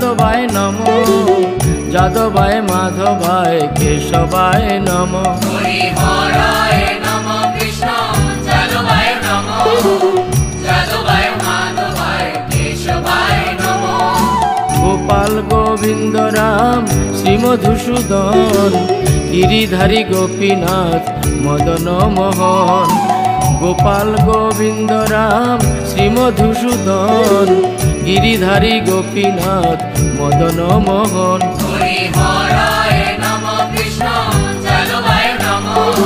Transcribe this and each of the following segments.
যাদবায় নমো, যাদবায় মাধবায় কেশবায় নমো। হরি হরায় নমঃ কৃষ্ণ যাদবায় নমঃ, যাদবায় মাধবায় কেশবায় নমঃ। গোপাল গোবিন্দ রাম শ্রীমধুসূদন, গিরিধারী গোপীনাথ মদন মোহন। গোপাল গোবিন্দ রাম শ্রীমধুসূদন, গিরিধারী গোপীনাথ মদন মোহন। হরি হরায় নমঃ কৃষ্ণ যাদবায় নমঃ,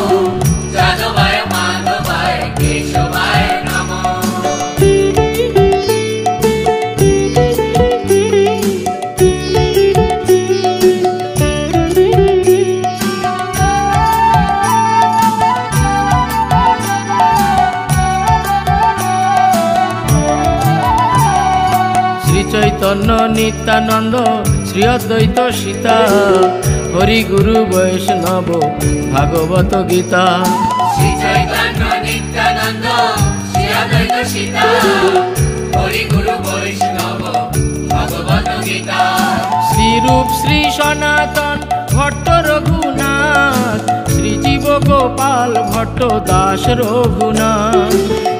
যাদবায় মাধবায় কেশবায় নমঃ। চৈতন্য নিত্যানন্দ শ্রী অদ্বৈত সীতা, হরি গুরু বৈষ্ণব ভাগবত গীতা। শ্রী চৈতন্য নিত্যানন্দ শ্রী অদ্বৈত সীতা, হরি গুরু বৈষ্ণব ভাগবত গীতা। শ্রীরূপ শ্রী সনাতন ভট্ট রঘুনাথ, শ্রীজীব গোপাল ভট্ট দাস রঘুনাথ।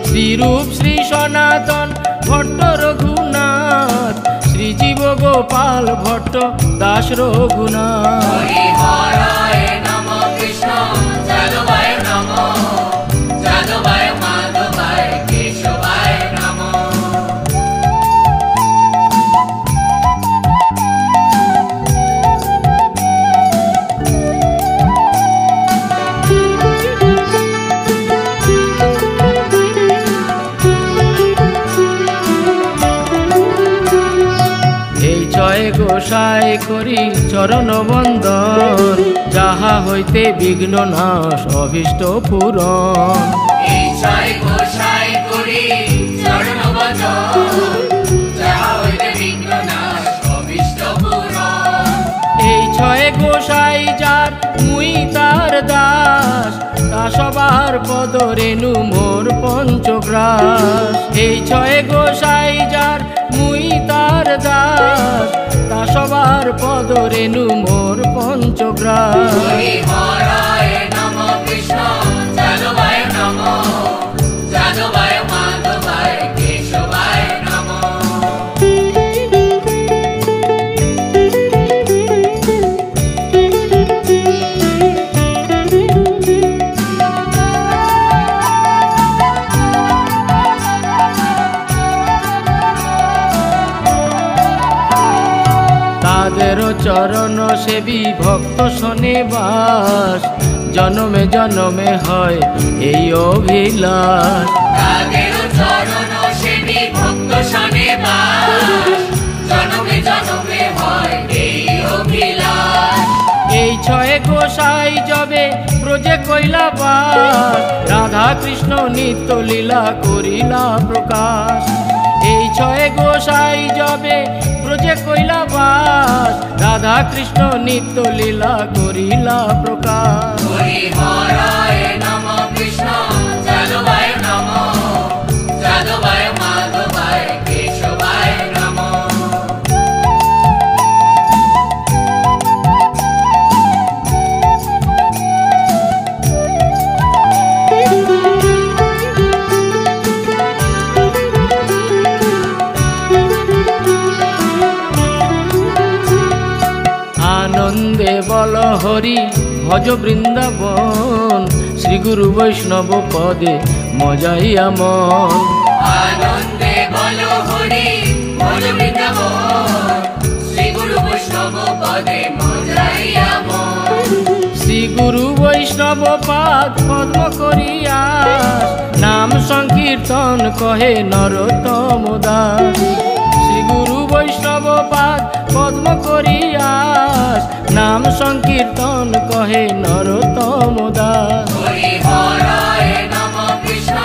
শ্রীরূপ শ্রী সনাতন ভট্ট রঘুনাথ, শ্রীজীব গোপাল ভট্ট দাস রঘুনাথ। হরি হরায় নমঃ কৃষ্ণ যাদবায় নমঃ, যাদবায় মাধবায় কেশবায় নমঃ। জয় গোসাই করি চরণ বন্দন, যাহা হইতে বিঘ্ন নাশ অভীষ্ট পূরণ। এই জয় গোসাই করি চরণ বন্দন, যাহা হইতে বিঘ্ন নাশ অভীষ্ট পূরণ। এই ছয় গোসাই যার মুই তার দাস, তা সবার পদ রেণু মোর পঞ্চগ্রাস। এই ছয় গোসাই যার মুই তার দাস, তা সবার পদ রেণু মোর পঞ্চগ্রাস। হরি হরায় নমঃ কৃষ্ণ যাদবায় নমঃ, যাদবায় মাধবায় কেশবায় নমঃ। তাদের চরণ সেবী ভক্ত শনে বাস, জনমে জনমে হয় এই অভিলাষ। তাদের চরণ সেবী ভক্ত শনে বাস, জনমে জনমে হয় এই অভিলাষ। এই ছয় গোসাই যবে ব্রজে কইলা বাস, রাধা কৃষ্ণ নিত্য লীলা করিলা প্রকাশ। এই ছয় গোসাই যবে ব্রজে কইলা বাস, রাধা কৃষ্ণ নিত্য লীলা করিলা প্রকাশ। হরি হরায় নমঃ কৃষ্ণ যাদবায় নমঃ, যাদবায় মাধবায় কেশবায় নমঃ। আনন্দে বল হরি ভজ বৃন্দাবন, শ্রী গুরু বৈষ্ণব পদে মজাইয়া মন। আনন্দে বলো হরি ভজ বৃন্দাবন, শ্রী গুরু বৈষ্ণব পদে মজাইয়া মন। শ্রী গুরু বৈষ্ণব পাদ পদ্ম করিয়াস, নাম সংকীর্তন কহে নরোত্তম দাস। শ্রী গুরু বৈষ্ণব পাদ পদ্ম করিয়াস, নাম সংকীর্তন কহে নরোত্তম দাস। হরি হরায় নমঃ কৃষ্ণ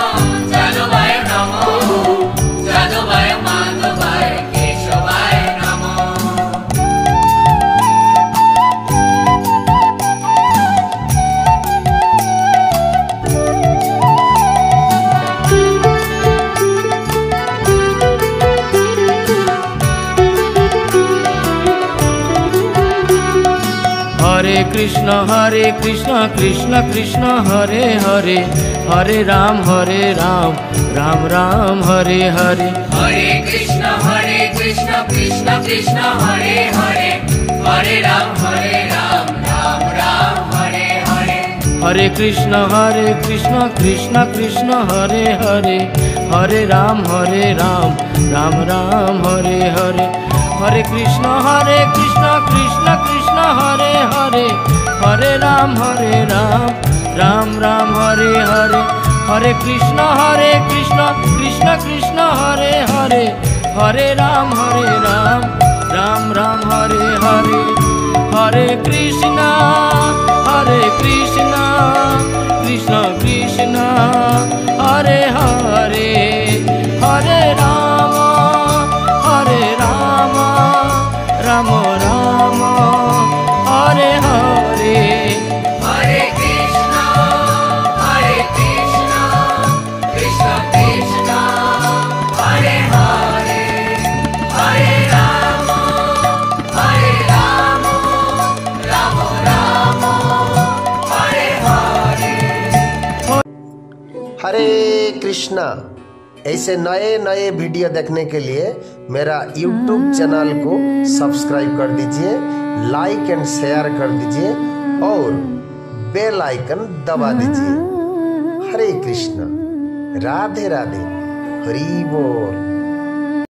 যাদবায় নমঃ, যাদবায় মাধবায় কেশবায় নমঃ। कृष्ण कृष्ण कृष्ण हरे हरे, हरे राम राम राम हरे हरे। हरे कृष्ण कृष्ण कृष्ण हरे हरे, हरे राम राम राम हरे हरे। हरे कृष्ण कृष्ण कृष्ण हरे हरे, हरे राम राम राम हरे हरे। हरे कृष्ण कृष्ण कृष्ण हरे हरे, हरे राम राम राम हरे हरे। हरे कृष्ण कृष्ण कृष्ण हरे हरे, हरे राम राम राम हरे हरे। हरे कृष्ण कृष्ण कृष्ण हरे हरे, हरे राम राम राम हरे हरे। हरे कृष्ण कृष्ण कृष्ण हरे हरे, हरे राम राम राम हरे हरे। हरे कृष्णा। ऐसे नए नए वीडियो देखने के लिए मेरा YouTube चैनल को सब्सक्राइब कर दीजिए, लाइक एंड शेयर कर दीजिए और बेल आइकन दबा दीजिए। हरे कृष्णा, राधे राधे, हरि बोल।